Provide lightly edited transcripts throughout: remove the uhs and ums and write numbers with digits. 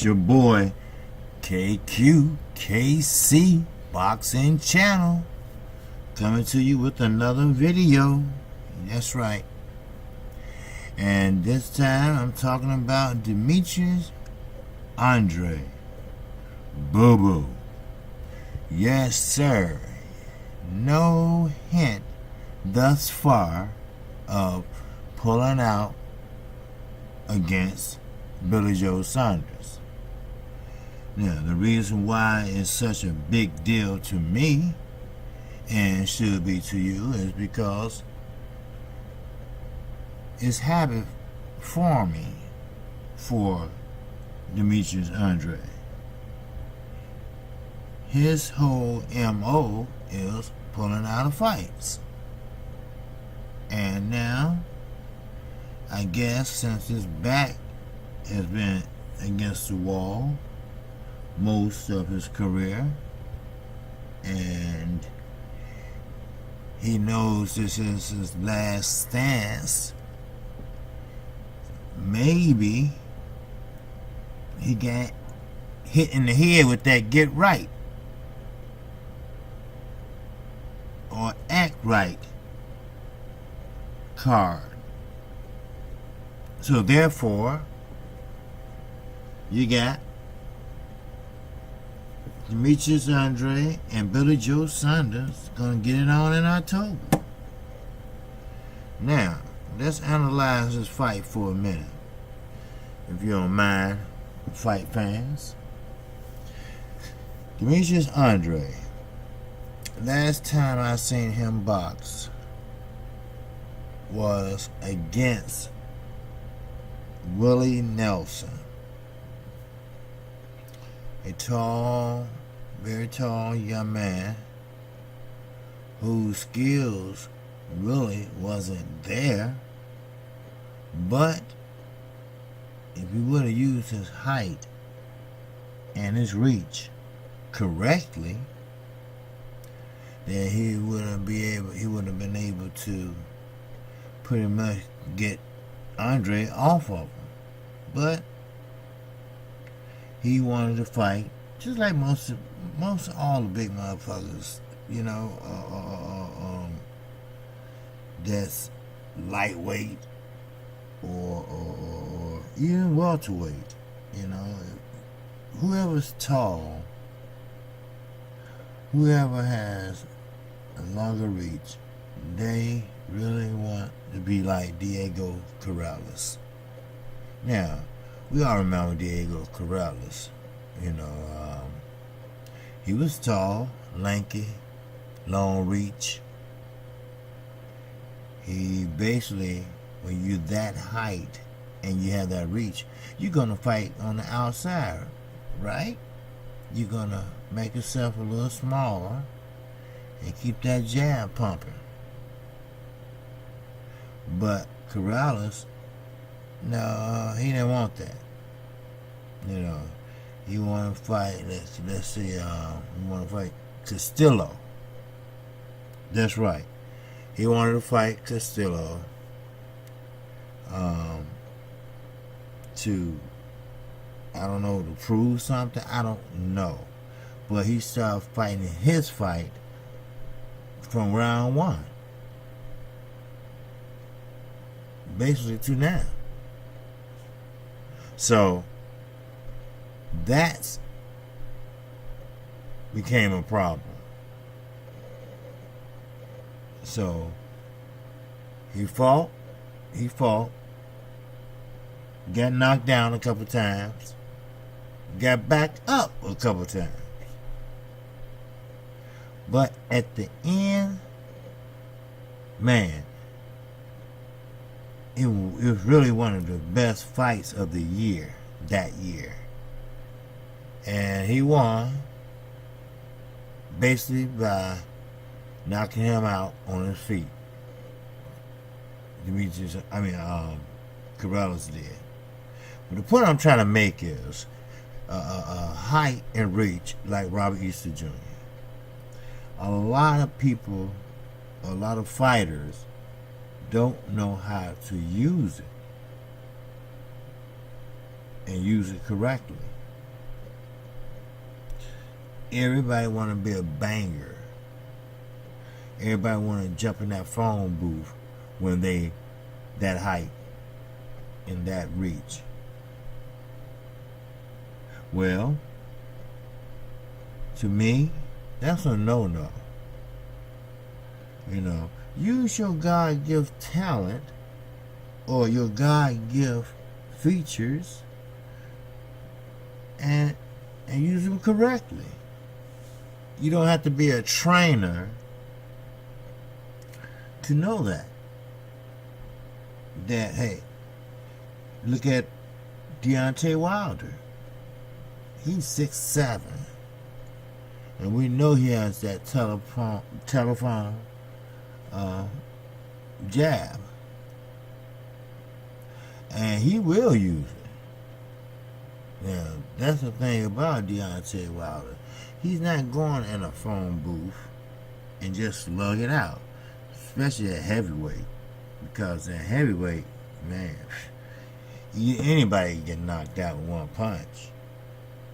your boy KQKC Boxing Channel coming to you with another video. That's right. And this time I'm talking about Demetrius Andrade. Boo boo. Yes, sir. No hint thus far of pulling out against Billy Joe Saunders. Now, the reason why it's such a big deal to me and should be to you is because it's habit forming for Demetrius Andrade. His whole MO is pulling out of fights. And now, I guess since his back has been against the wall most of his career, and he knows this is his last stance, maybe he got hit in the head with that get right or act right card. So therefore, you got Demetrius Andrade and Billy Joe Saunders gonna get it on in October. Now, let's analyze this fight for a minute, if you don't mind, fight fans. Demetrius Andrade, last time I seen him box was against Willie Nelson, a tall, very tall young man whose skills really wasn't there, but if he would have used his height and his reach correctly, then he would have been able to pretty much get Andrade off of him. But he wanted to fight just like most all the big motherfuckers, you know, that's lightweight or even welterweight. You know, whoever's tall, whoever has a longer reach, they really want to be like Diego Corrales. Now, we all remember Diego Corrales. You know, he was tall, lanky, long reach. He basically, when you're that height and you have that reach, you're going to fight on the outside, right? You're going to make yourself a little smaller and keep that jab pumping. But Corrales, no, he didn't want that. You know, he wanted to fight, let's see, he wanted to fight Castillo. That's right. He wanted to fight Castillo to, I don't know, to prove something. I don't know. But he started fighting his fight from round one, basically to now. So that's became a problem. So he fought, got knocked down a couple times, got back up a couple times. But at the end, man, it was really one of the best fights of the year, that year. And he won basically by knocking him out on his feet. Corrales did. But the point I'm trying to make is height and reach, like Robert Easter Jr. A lot of people, a lot of fighters don't know how to use it and use it correctly. Everybody want to be a banger. Everybody want to jump in that phone booth when they that height and that reach. Well, to me, that's a no-no. Use your God-gift talent or your God-gift features and use them correctly. You don't have to be a trainer to know that. Hey, look at Deontay Wilder. He's 6'7", and we know he has that telephone jab, and he will use it. Now, that's the thing about Deontay Wilder. He's not going in a phone booth and just slug it out, especially at heavyweight, because at heavyweight, man, anybody can get knocked out with one punch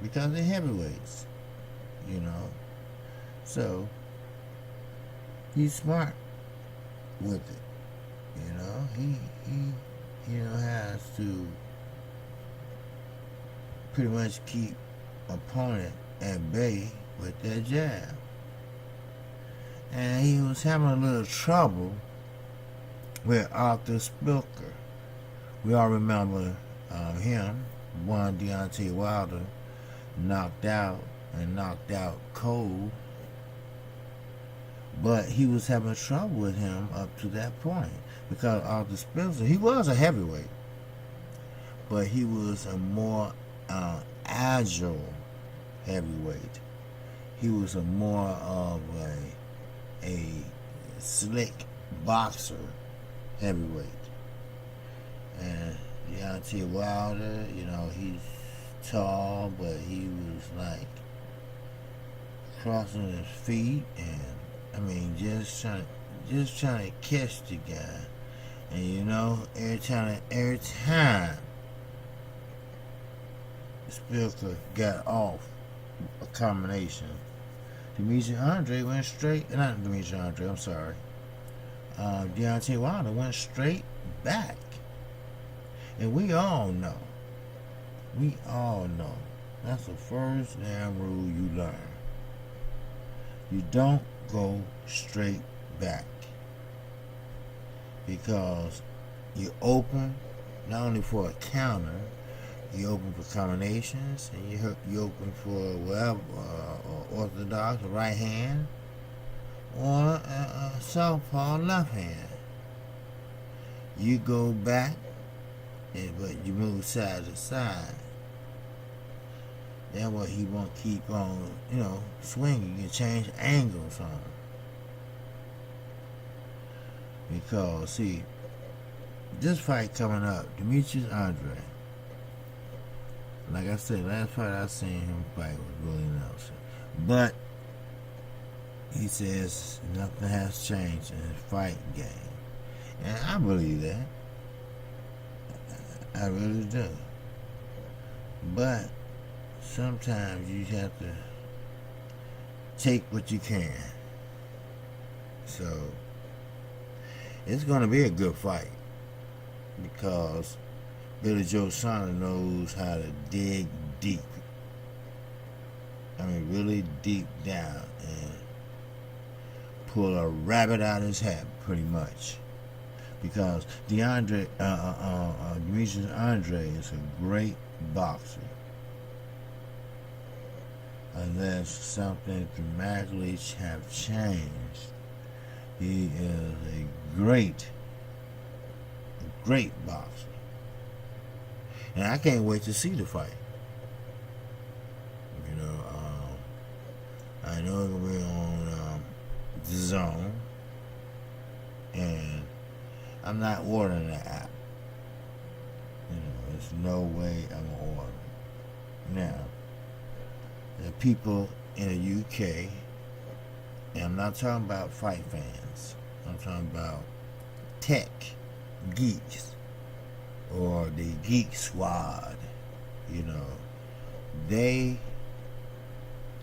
because they're heavyweights, So he's smart with it, He has to pretty much keep opponent at bay with that jab. And he was having a little trouble with Arthur Spilker. We all remember him, one Deontay Wilder knocked out cold. But he was having trouble with him up to that point because Arthur Spilker, he was a heavyweight, but he was a more agile heavyweight. He was a more of a slick boxer heavyweight. And Deontay Wilder, he's tall, but he was like crossing his feet and just trying to catch the guy. And every time Spilker got off a combination, Deontay Wilder went straight back. And we all know, that's the first damn rule you learn. You don't go straight back, because you open not only for a counter, you open for combinations, and you open for whatever, orthodox right hand or a southpaw left hand. You go back, but you move side to side. That way he won't keep on, swinging. You can change angles on him. Because, see, this fight coming up, Demetrius Andrade. Like I said, last fight I seen him fight was Willie Nelson. But he says nothing has changed in his fight game. And I believe that. I really do. But sometimes you have to take what you can. So it's going to be a good fight, because Billy Joe Saunders knows how to dig deep. Really deep down and pull a rabbit out of his hat, pretty much. Because Demetrius Andrade is a great boxer. Unless something dramatically have changed, he is a great boxer. And I can't wait to see the fight. I know it'll be on the Zone, and I'm not ordering the app. There's no way I'm gonna order it. Now, the people in the UK, and I'm not talking about fight fans, I'm talking about tech geeks or the Geek Squad, they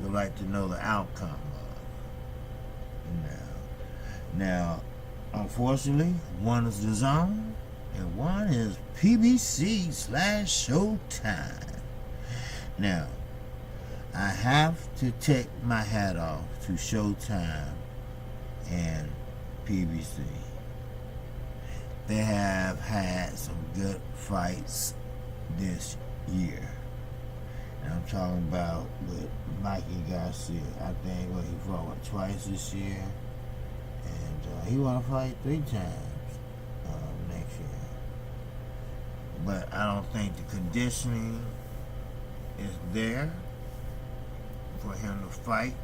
would like to know the outcome of. Now, unfortunately, one is the Zone and one is PBC/Showtime. Now, I have to take my hat off to Showtime and PBC. They have had some good fights this year. And I'm talking about with Mikey Garcia. I think he fought twice this year. And he want to fight 3 times next year. But I don't think the conditioning is there for him to fight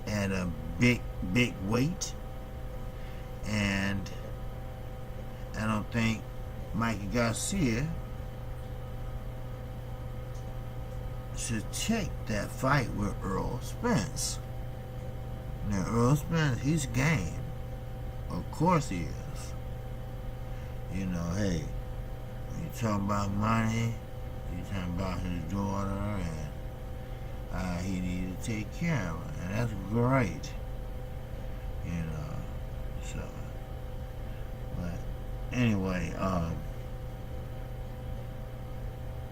at a big weight. And I don't think Mikey Garcia should take that fight with Earl Spence. Now, Earl Spence, he's game. Of course he is. You know, hey, when you talking about money, you talking about his daughter, and he needed to take care of her, and that's great. You know, so. But anyway,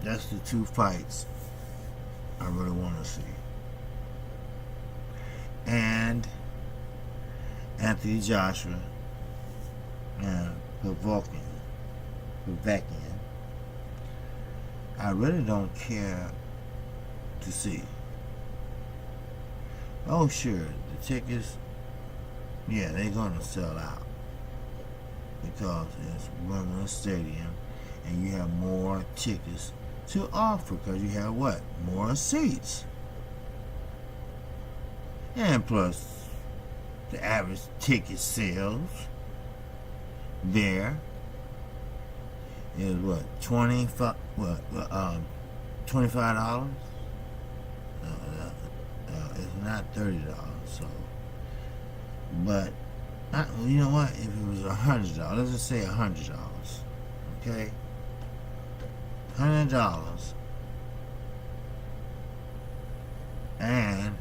that's the 2 fights I really want to see. And Anthony Joshua and Povetkin. I really don't care to see. Oh, sure, the tickets, yeah, they're going to sell out because it's Wembley Stadium and you have more tickets to offer because you have what? More seats. And plus, the average ticket sales there is what? $25? It's not $30. So, but you know what? If it was $100, let's just say $100. Okay, $100, and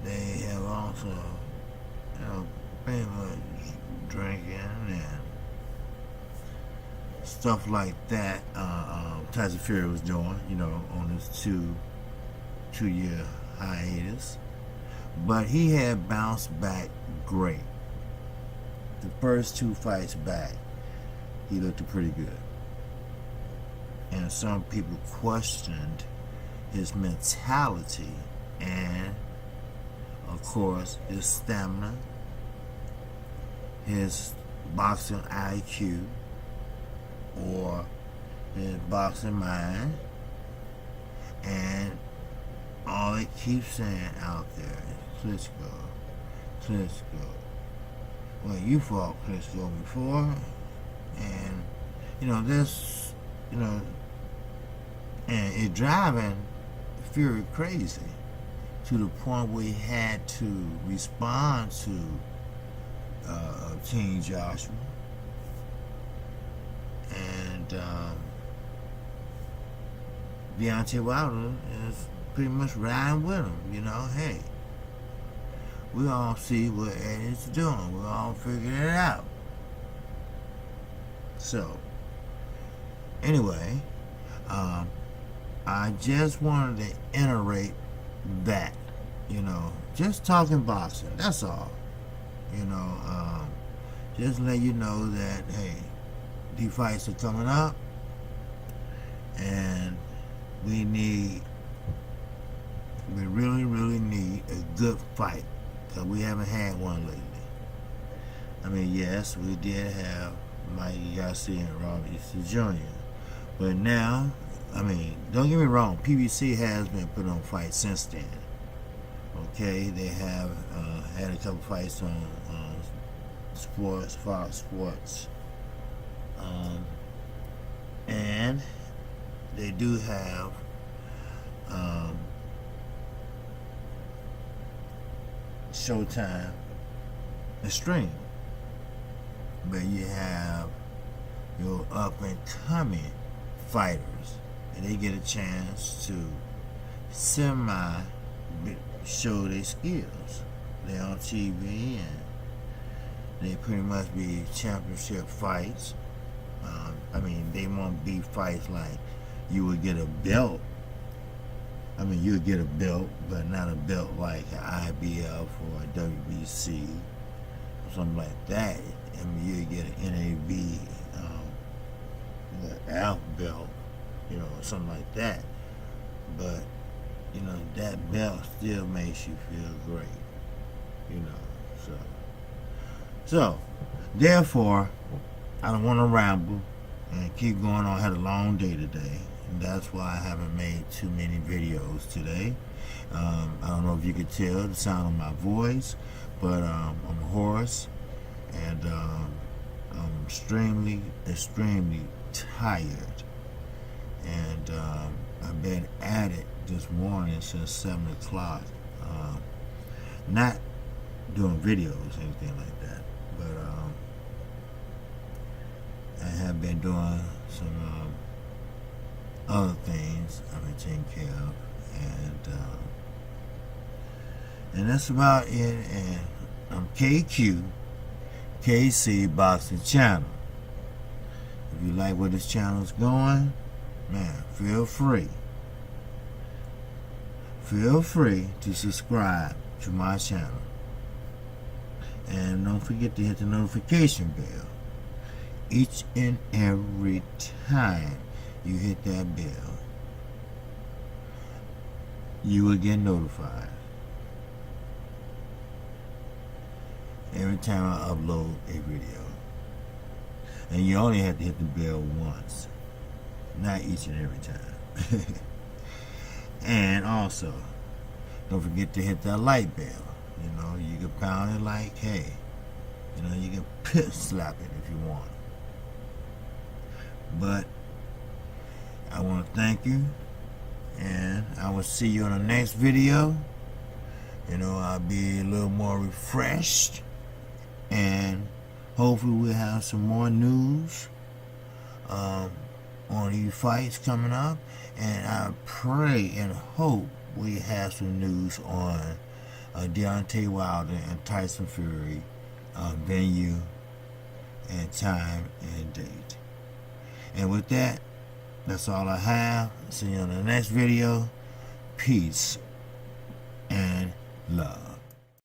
they have also, pretty much drinking and stuff like that. Tyson Fury was doing, on his two-year hiatus, but he had bounced back great. The first 2 fights back, he looked pretty good, and some people questioned his mentality and, of course, his stamina, his boxing IQ, or his boxing mind, and all it keeps saying out there is Klitschko. Well, you fought Klitschko before, and this, and it driving Fury crazy to the point where he had to respond to King Joshua, and Deontay Wilder is pretty much riding with him. Hey, we all see what Eddie's doing. We all figured it out. So, anyway, I just wanted to iterate that, just talking boxing, that's all. Just let you know that, hey, these fights are coming up, and we really, really need a good fight, because we haven't had one lately. I mean, yes, we did have Mikey Garcia and Robert Easter Jr., but now, don't get me wrong, PBC has been put on fights since then. Okay, they have had a couple fights on Fox Sports, and they do have Showtime and stream, but you have your up and coming fighters and they get a chance to semi show their skills. They're on TV and they pretty much be championship fights. I mean, they won't be fights like you would get a belt. I mean, you would get a belt, but not a belt like an IBF or a WBC or something like that. I mean, you would get an NAB, the Alpha belt, you know, something like that. But, you know, that belt still makes you feel great, you know. So therefore, I don't want to ramble and keep going on. I had a long day today, and that's why I haven't made too many videos today. I don't know if you could tell the sound of my voice, but I'm hoarse, and I'm extremely tired. And I've been at it this morning since 7 o'clock. Not doing videos, anything like that, but I have been doing some other things I've been taking care of, and that's about it. And I'm KC Boxing Channel. If you like where this channel's going, man, feel free to subscribe to my channel, and don't forget to hit the notification bell. Each and every time you hit that bell, you will get notified every time I upload a video. And you only have to hit the bell once, not each and every time. And also, don't forget to hit that like bell. You know, you can pound it like, hey, you know, you can pit slap it if you want. But I want to thank you, and I will see you in the next video. You know, I'll be a little more refreshed, and hopefully we'll have some more news on these fights coming up. And I pray and hope we have some news on Deontay Wilder and Tyson Fury, venue and time and date. And with that, that's all I have. See you on the next video. Peace and love.